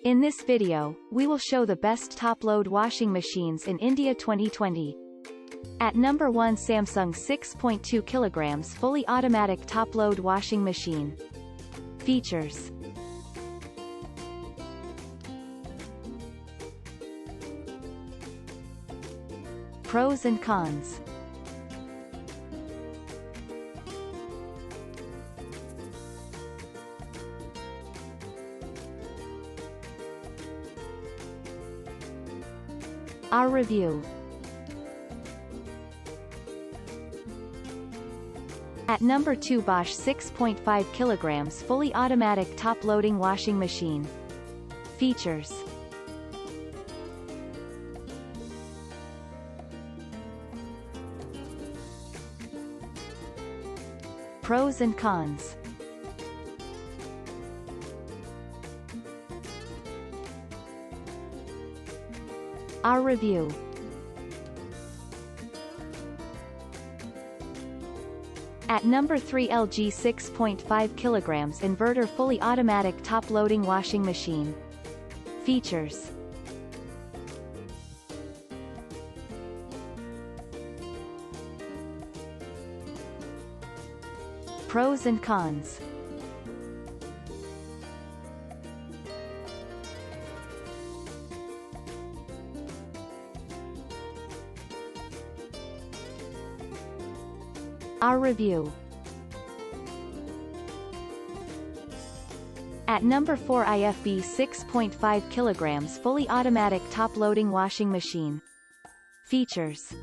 In this video, we will show the best top-load washing machines in India 2020. At number 1, Samsung 6.2 kg fully automatic top-load washing machine. Features. Pros and cons. Our review. At number 2, Bosch 6.5 kg fully automatic top-loading washing machine. Features. Pros and cons. Our review. At number 3, LG 6.5 kg Inverter fully automatic top-loading washing machine. Features. Pros and cons. Our review. At number 4, IFB 6.5 kg fully automatic top-loading washing machine. Features.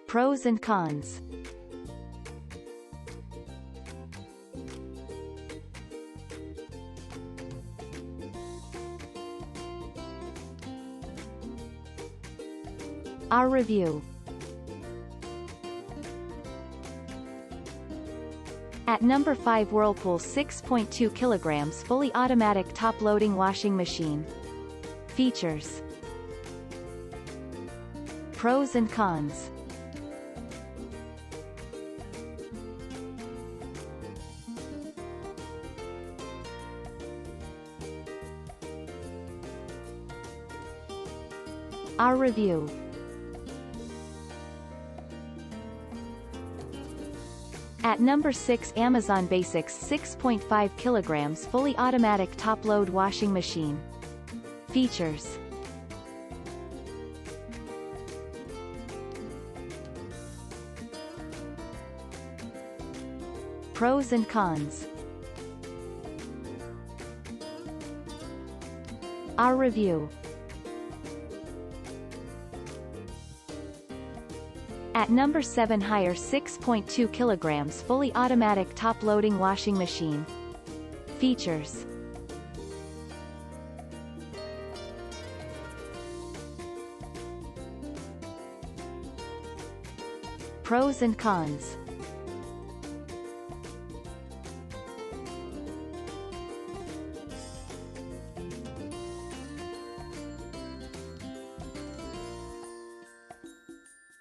Pros and cons. Our review. At number 5, Whirlpool 6.2 kg fully automatic top-loading washing machine. Features. Pros and cons. Our review. At number 6, Amazon Basics 6.5 kg fully automatic top-load washing machine. Features. Pros and cons. Our review. At number 7, Haier 6.2 kg fully automatic top-loading washing machine. Features. Pros and cons.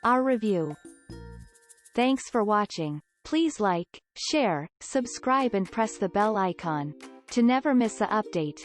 Our review. Thanks for watching. Please like, share, subscribe and press the bell icon to never miss an update.